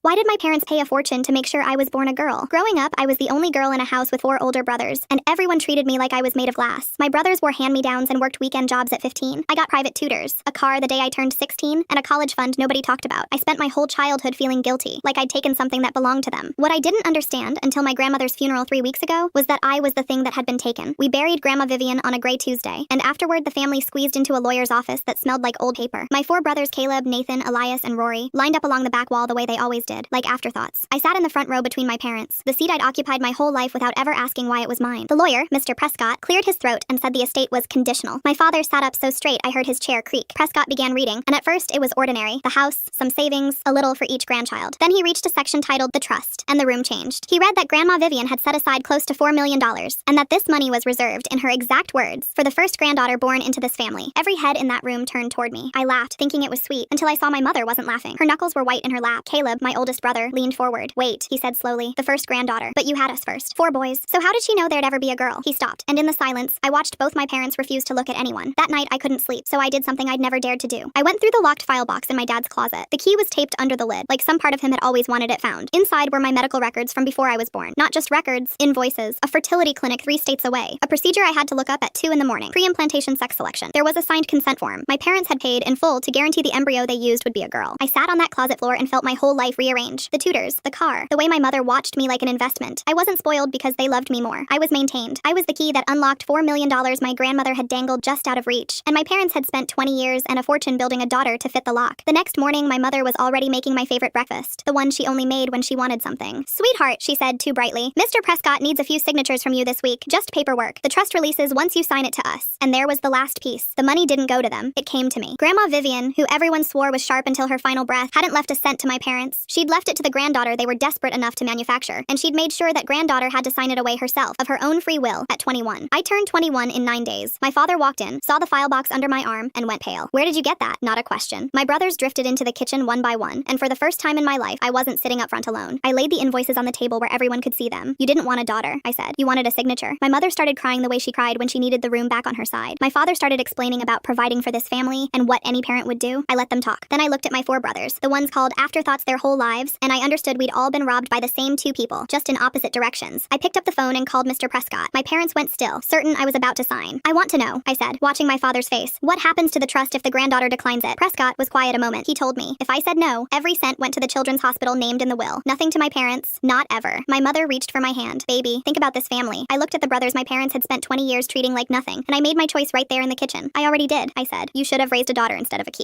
Why did my parents pay a fortune to make sure I was born a girl? Growing up, I was the only girl in a house with 4 older brothers, and everyone treated me like I was made of glass. My brothers wore hand-me-downs and worked weekend jobs at 15. I got private tutors, a car the day I turned 16, and a college fund nobody talked about. I spent my whole childhood feeling guilty, like I'd taken something that belonged to them. What I didn't understand until my grandmother's funeral 3 weeks ago was that I was the thing that had been taken. We buried Grandma Vivian on a gray Tuesday, and afterward the family squeezed into a lawyer's office that smelled like old paper. My 4 brothers Caleb, Nathan, Elias, and Rory lined up along the back wall the way they always did, like afterthoughts. I sat in the front row between my parents, the seat I'd occupied my whole life without ever asking why it was mine. The lawyer, Mr. Prescott, cleared his throat and said the estate was conditional. My father sat up so straight I heard his chair creak. Prescott began reading, and at first it was ordinary. The house, some savings, a little for each grandchild. Then he reached a section titled The Trust, and the room changed. He read that Grandma Vivian had set aside close to $4 million, and that this money was reserved, in her exact words, for the first granddaughter born into this family. Every head in that room turned toward me. I laughed, thinking it was sweet, until I saw my mother wasn't laughing. Her knuckles were white in her lap. Caleb, my oldest brother, leaned forward. "Wait," he said slowly. "The first granddaughter. But you had us first. 4 boys. So how did she know there'd ever be a girl?" He stopped, and in the silence, I watched both my parents refuse to look at anyone. That night, I couldn't sleep, so I did something I'd never dared to do. I went through the locked file box in my dad's closet. The key was taped under the lid, like some part of him had always wanted it found. Inside were my medical records from before I was born. Not just records, invoices, a fertility clinic 3 states away, a procedure I had to look up at 2 in the morning, pre-implantation sex selection. There was a signed consent form. My parents had paid in full to guarantee the embryo they used would be a girl. I sat on that closet floor and felt my whole life rearrange. The tutors, the car, the way my mother watched me like an investment. I wasn't spoiled because they loved me more. I was maintained. I was the key that unlocked $4 million my grandmother had dangled just out of reach, and my parents had spent 20 years and a fortune building a daughter to fit the lock. The next morning, my mother was already making my favorite breakfast, the one she only made when she wanted something. "Sweetheart," she said too brightly, "Mr. Prescott needs a few signatures from you this week. Just paperwork. The trust releases once you sign it to us." And there was the last piece. The money didn't go to them. It came to me. Grandma Vivian, who everyone swore was sharp until her final breath, hadn't left a cent to my parents. She'd left it to the granddaughter they were desperate enough to manufacture, and she'd made sure that granddaughter had to sign it away herself, of her own free will, at 21. I turned 21 in 9 days. My father walked in, saw the file box under my arm, and went pale. "Where did you get that?" Not a question. My brothers drifted into the kitchen one by one, and for the first time in my life, I wasn't sitting up front alone. I laid the invoices on the table where everyone could see them. "You didn't want a daughter," I said. "You wanted a signature." My mother started crying the way she cried when she needed the room back on her side. My father started explaining about providing for this family and what any parent would do. I let them talk. Then I looked at my 4 brothers, the ones called afterthoughts their whole lives, and I understood we'd all been robbed by the same 2 people, just in opposite directions. I picked up the phone and called Mr. Prescott. My parents went still, certain I was about to sign. "I want to know," I said, watching my father's face. "What happens to the trust if the granddaughter declines it?" Prescott was quiet a moment. He told me, if I said no, every cent went to the children's hospital named in the will. Nothing to my parents. Not ever. My mother reached for my hand. "Baby, think about this family." I looked at the brothers my parents had spent 20 years treating like nothing, and I made my choice right there in the kitchen. "I already did," I said. "You should have raised a daughter instead of a key."